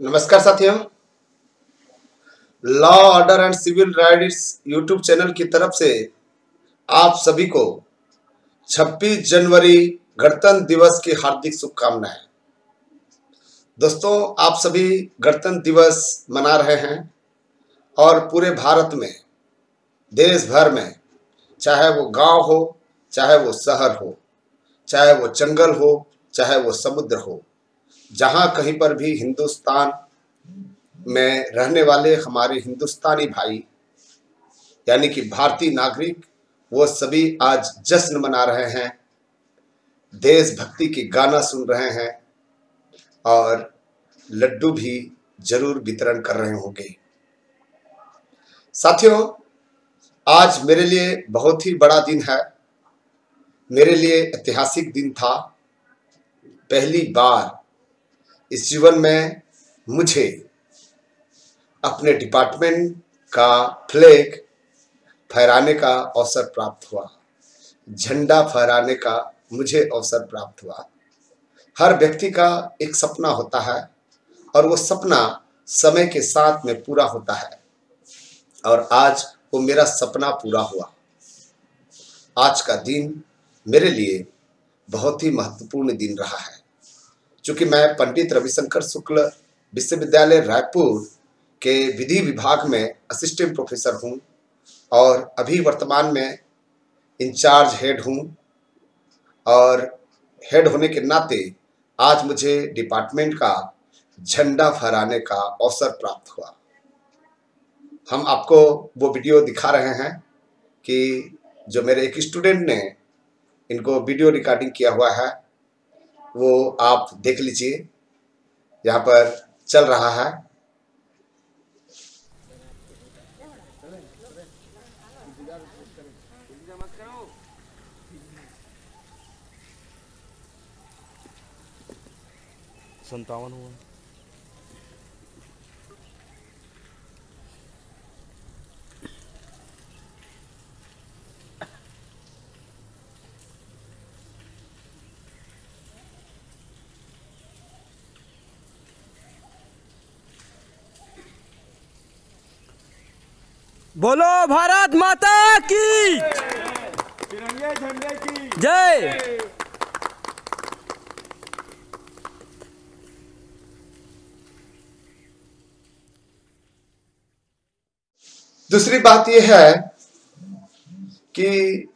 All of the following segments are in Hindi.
नमस्कार साथियों, law order and civil rights YouTube channel की तरफ से आप सभी को 26 जनवरी गणतंत्र दिवस की हार्दिक शुभकामनाएं। दोस्तों, आप सभी गणतंत्र दिवस मना रहे हैं और पूरे भारत में, देश भर में, चाहे वो गांव हो, चाहे वो शहर हो, चाहे वो जंगल हो, चाहे वो समुद्र हो, जहां कहीं पर भी हिंदुस्तान में रहने वाले हमारे हिंदुस्तानी भाई यानी कि भारतीय नागरिक, वो सभी आज जश्न मना रहे हैं, देशभक्ति के गाना सुन रहे हैं और लड्डू भी जरूर वितरण कर रहे होंगे। साथियों, आज मेरे लिए बहुत ही बड़ा दिन है, मेरे लिए ऐतिहासिक दिन था। पहली बार इस जीवन में मुझे अपने डिपार्टमेंट का फ्लैग फहराने का अवसर प्राप्त हुआ, झंडा फहराने का मुझे अवसर प्राप्त हुआ। हर व्यक्ति का एक सपना होता है और वो सपना समय के साथ में पूरा होता है और आज वो मेरा सपना पूरा हुआ। आज का दिन मेरे लिए बहुत ही महत्वपूर्ण दिन रहा है, क्योंकि मैं पंडित रविशंकर शुक्ल विश्वविद्यालय रायपुर के विधि विभाग में असिस्टेंट प्रोफेसर हूं और अभी वर्तमान में इंचार्ज हेड हूं। और हेड होने के नाते आज मुझे डिपार्टमेंट का झंडा फहराने का अवसर प्राप्त हुआ। हम आपको वो वीडियो दिखा रहे हैं कि जो मेरे एक स्टूडेंट ने इनको वीडियो रिकॉर्डिंग किया हुआ है, वो आप देख लीजिए, यहाँ पर चल रहा है। संतावन हुआ। बोलो भारत माता की तिरंगे झंडे की जय। दूसरी बात यह है कि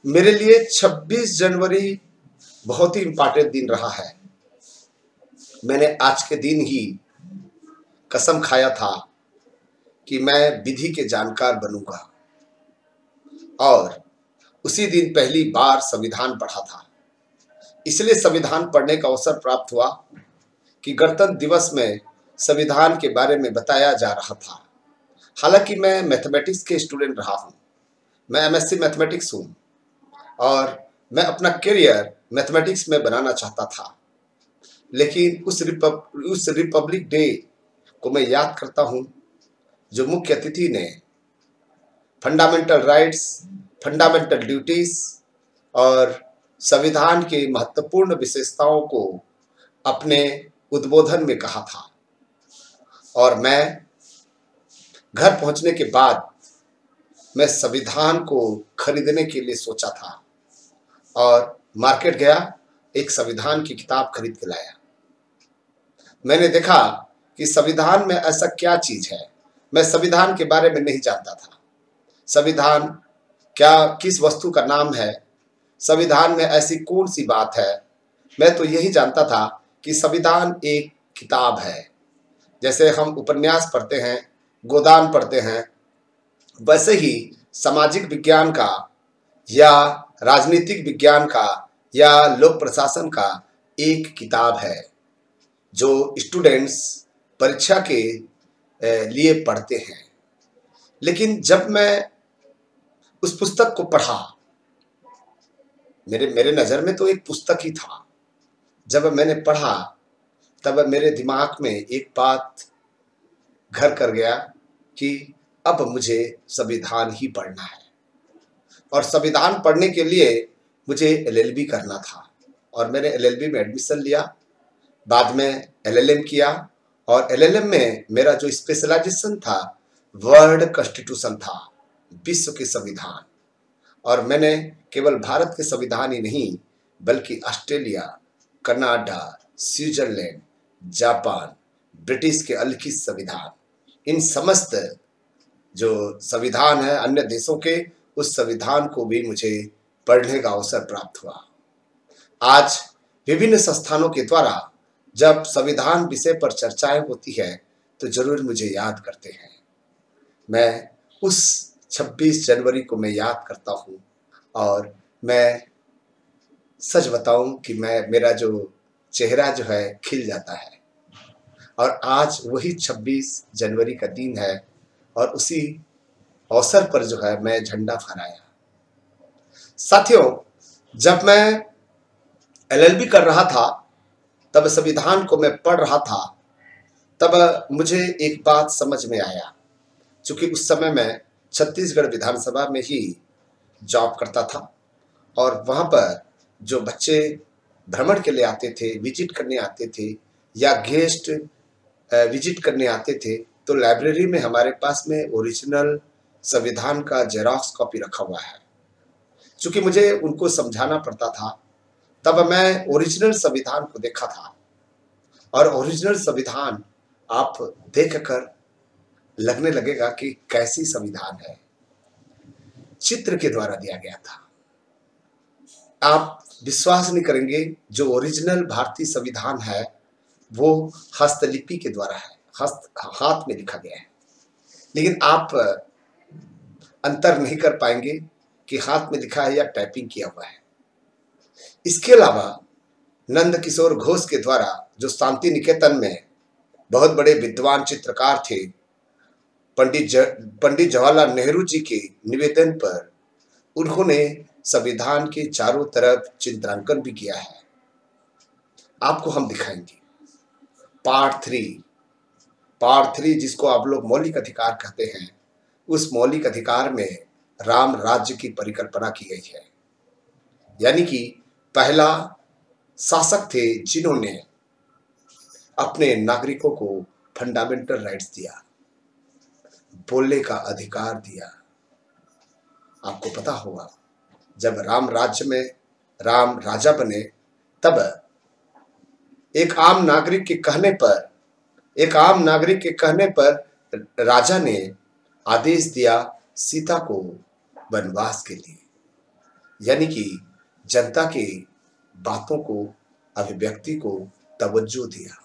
मेरे लिए 26 जनवरी बहुत ही इंपॉर्टेंट दिन रहा है। मैंने आज के दिन ही कसम खाया था कि मैं विधि के जानकार बनूंगा और उसी दिन पहली बार संविधान पढ़ा था। इसलिए संविधान पढ़ने का अवसर प्राप्त हुआ कि गणतंत्र दिवस में संविधान के बारे में बताया जा रहा था। हालांकि मैं मैथमेटिक्स के स्टूडेंट रहा हूं, मैं एमएससी मैथमेटिक्स हूं और मैं अपना करियर मैथमेटिक्स में बनाना चाहता था। लेकिन उस रिपब्लिक डे को मैं याद करता हूं, जो मुख्य अतिथि ने फंडामेंटल राइट्स, फंडामेंटल ड्यूटीज और संविधान की महत्वपूर्ण विशेषताओं को अपने उद्बोधन में कहा था। और मैं घर पहुंचने के बाद मैं संविधान को खरीदने के लिए सोचा था और मार्केट गया, एक संविधान की किताब खरीद के लाया। मैंने देखा कि संविधान में ऐसा क्या चीज है, मैं संविधान के बारे में नहीं जानता था। संविधान क्या, किस वस्तु का नाम है, संविधान में ऐसी कौन सी बात है। मैं तो यही जानता था कि संविधान एक किताब है। जैसे हम उपन्यास पढ़ते हैं, गोदान पढ़ते हैं, वैसे ही सामाजिक विज्ञान का या राजनीतिक विज्ञान का या लोक प्रशासन का एक किताब है जो स्टूडेंट्स परीक्षा के लिए पढ़ते हैं। लेकिन जब मैं उस पुस्तक को पढ़ा, मेरे नज़र में तो एक पुस्तक ही था। जब मैंने पढ़ा तब मेरे दिमाग में एक बात घर कर गया कि अब मुझे संविधान ही पढ़ना है। और संविधान पढ़ने के लिए मुझे एलएलबी करना था और मैंने एलएलबी में एडमिशन लिया, बाद में एलएलएम किया और एलएलएम में मेरा जो स्पेशलाइजेशन था वर्ल्ड कॉन्स्टिट्यूशन था, विश्व के संविधान। और मैंने केवल भारत के संविधान ही नहीं बल्कि Australia, Canada, Switzerland, Japan, British के अलिखित संविधान, इन समस्त जो संविधान है अन्य देशों के, उस संविधान को भी मुझे पढ़ने का अवसर प्राप्त हुआ। आज विभिन्न संस्थानों के द्वारा जब संविधान विषय पर चर्चाएं होती है तो जरूर मुझे याद करते हैं। मैं उस 26 जनवरी को मैं याद करता हूं और मैं सच बताऊं कि मेरा जो चेहरा जो है खिल जाता है। और आज वही 26 जनवरी का दिन है और उसी अवसर पर जो है मैं झंडा फहराया। साथियों, जब मैं एलएलबी कर रहा था तब संविधान को मैं पढ़ रहा था, तब मुझे एक बात समझ में आया। चूंकि उस समय मैं छत्तीसगढ़ विधानसभा में ही जॉब करता था और वहाँ पर जो बच्चे भ्रमण के लिए आते थे, विजिट करने आते थे या गेस्ट विजिट करने आते थे, तो लाइब्रेरी में हमारे पास में ओरिजिनल संविधान का जेरॉक्स कॉपी रखा हुआ है। चूंकि मुझे उनको समझाना पड़ता था, तब मैं ओरिजिनल संविधान को देखा था। और ओरिजिनल संविधान आप देखकर लगने लगेगा कि कैसी संविधान है, चित्र के द्वारा दिया गया था। आप विश्वास नहीं करेंगे, जो ओरिजिनल भारतीय संविधान है वो हस्तलिपि के द्वारा है, हाथ में लिखा गया है। लेकिन आप अंतर नहीं कर पाएंगे कि हाथ में लिखा है या टाइपिंग किया हुआ है। इसके अलावा नंद किशोर घोष के द्वारा, जो शांति निकेतन में बहुत बड़े विद्वान चित्रकार थे, पंडित जवाहरलाल नेहरू जी के निवेदन पर उन्होंने संविधान के चारों तरफ चित्रांकन भी किया है। आपको हम दिखाएंगे। पार्ट 3 जिसको आप लोग मौलिक अधिकार कहते हैं, उस मौलिक अधिकार में राम राज्य की परिकल्पना की गई है। यानी कि पहला शासक थे जिन्होंने अपने नागरिकों को फंडामेंटल राइट्स दिया, बोलने का अधिकार दिया। आपको पता होगा जब राम राज्य में राम राजा बने, तब एक आम नागरिक के कहने पर राजा ने आदेश दिया सीता को वनवास के लिए। यानी कि जनता की बातों को, अभिव्यक्ति को तवज्जो दिया।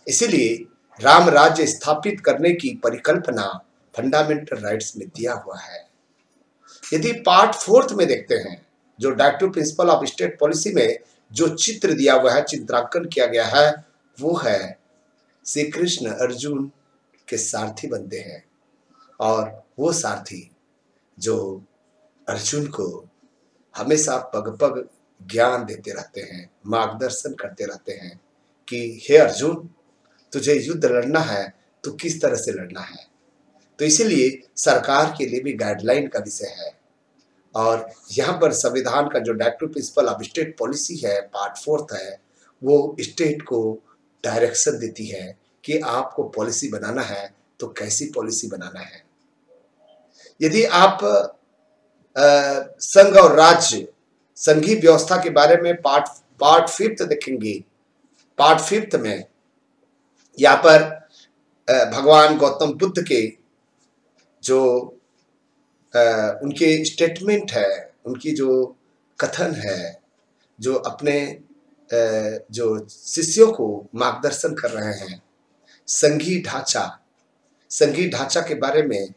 इसीलिए राम राज्य स्थापित करने की परिकल्पना फंडामेंटल राइट्स में दिया हुआ है। यदि पार्ट 4 में देखते हैं, जो directive principle of state policy में जो चित्र दिया हुआ है, चित्रांकन किया गया है, वो है श्री कृष्ण अर्जुन के सारथी बनते हैं। और वो सारथी जो अर्जुन को हमेशा पग पग ज्ञान देते रहते हैं, मार्गदर्शन करते रहते हैं कि हे अर्जुन, तुझे युद्ध लड़ना है तो किस तरह से लड़ना है। तो इसीलिए सरकार के लिए भी गाइडलाइन का विषय है। और यहाँ पर संविधान का जो directive principle of state policy है, पार्ट 4 है, वो स्टेट को डायरेक्शन देती है कि आपको पॉलिसी बनाना है तो कैसी पॉलिसी बनाना है। यदि आप संघ और राज्य, संघीय व्यवस्था के बारे में पार्ट 5 देखेंगे, पार्ट 5 में यहाँ पर भगवान गौतम बुद्ध के जो उनके स्टेटमेंट है, उनकी जो कथन है, जो अपने जो शिष्यों को मार्गदर्शन कर रहे हैं, संघीय ढांचा के बारे में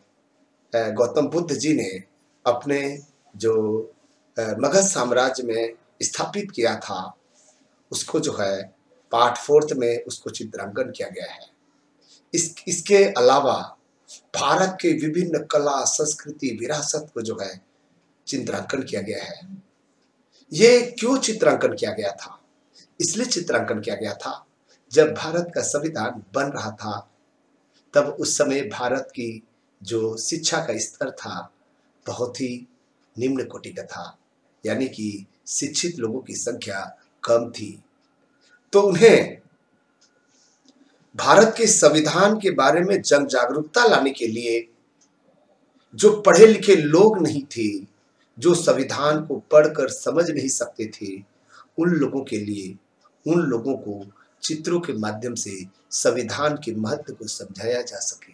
गौतम बुद्ध जी ने अपने जो मगध साम्राज्य में स्थापित किया था, उसको जो है पार्ट 4 में उसको चित्रांकन किया गया है। इसके अलावा भारत के विभिन्न कला, संस्कृति, विरासत को जो है चित्रांकन किया गया है। ये क्यों चित्रांकन किया गया था? इसलिए चित्रांकन किया गया था, जब भारत का संविधान बन रहा था तब उस समय भारत की जो शिक्षा का स्तर था बहुत ही निम्न कोटि का था। यानी कि शिक्षित लोगों की संख्या कम थी। तो उन्हें भारत के संविधान के बारे में जन जागरूकता लाने के लिए जो पढ़े लिखे लोग नहीं थे, जो संविधान को पढ़कर समझ नहीं सकते थे, उन लोगों के लिए, उन लोगों को चित्रों के माध्यम से संविधान के महत्व को समझाया जा सके।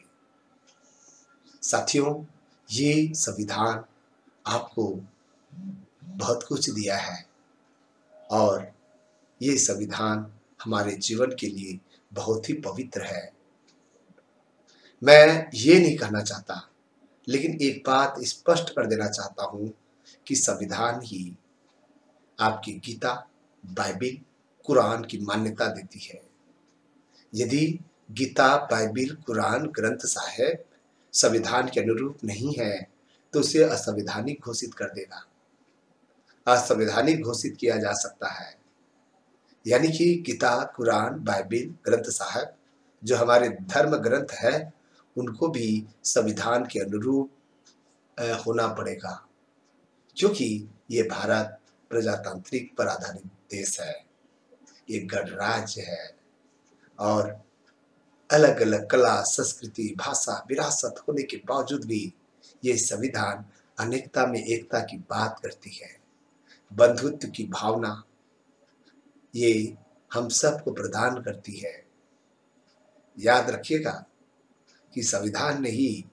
साथियों, ये संविधान आपको बहुत कुछ दिया है और ये संविधान हमारे जीवन के लिए बहुत ही पवित्र है। मैं ये नहीं कहना चाहता, लेकिन एक बात स्पष्ट कर देना चाहता हूं कि संविधान ही आपकी गीता, बाइबिल, कुरान की मान्यता देती है। यदि गीता, बाइबिल, कुरान ग्रंथ साहिब संविधान के अनुरूप नहीं है तो उसे असंवैधानिक घोषित कर देगा। असंवैधानिक घोषित किया जा सकता है। यानी कि गीता, कुरान, बाइबिल, ग्रंथ साहिब जो हमारे धर्म ग्रंथ है, उनको भी संविधान के अनुरूप होना पड़ेगा, क्योंकि ये भारत प्रजातांत्रिक पर आधारित देश है, ये गणराज्य है और अलग अलग कला, संस्कृति, भाषा, विरासत होने के बावजूद भी ये संविधान अनेकता में एकता की बात करती है। बंधुत्व की भावना ये हम सबको प्रदान करती है। याद रखिएगा कि संविधान ने ही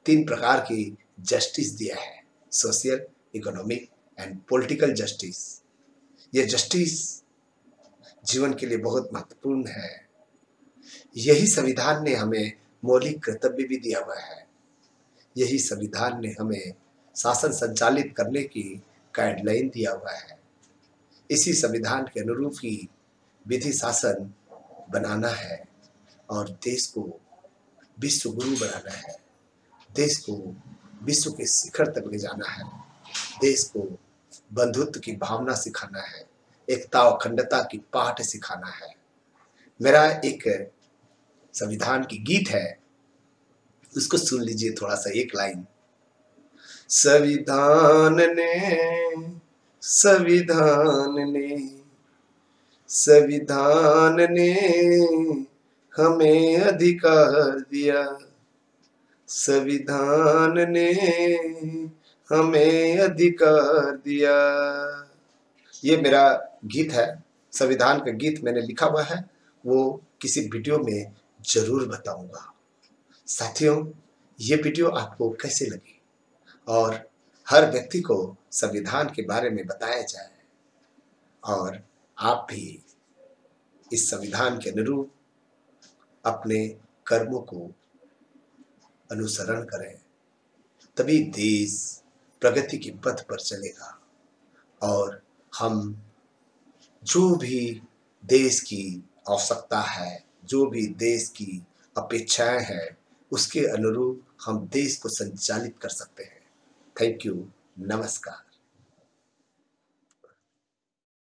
3 प्रकार की जस्टिस दिया है, social, economic and political justice. ये जस्टिस जीवन के लिए बहुत महत्वपूर्ण है। यही संविधान ने हमें मौलिक कर्तव्य भी दिया हुआ है। यही संविधान ने हमें शासन संचालित करने की गाइडलाइन दिया हुआ है। इसी संविधान के अनुरूप ही विधि शासन बनाना है और देश को विश्व गुरु बनाना है, देश को विश्व के शिखर तक ले जाना है, देश को बंधुत्व की भावना सिखाना है, एकता और अखंडता की पाठ सिखाना है। मेरा एक संविधान की गीत है, उसको सुन लीजिए थोड़ा सा, एक लाइन। संविधान ने हमें अधिकार दिया, संविधान ने हमें अधिकार दिया। ये मेरा गीत है, संविधान का गीत मैंने लिखा हुआ है, वो किसी वीडियो में जरूर बताऊंगा। साथियों, ये वीडियो आपको कैसे लगी और हर व्यक्ति को संविधान के बारे में बताया जाए और आप भी इस संविधान के अनुरूप अपने कर्मों को अनुसरण करें, तभी देश प्रगति के पथ पर चलेगा और हम जो भी देश की आवश्यकता है, जो भी देश की अपेक्षाएं हैं, उसके अनुरूप हम देश को संचालित कर सकते हैं। थैंक यू, नमस्कार।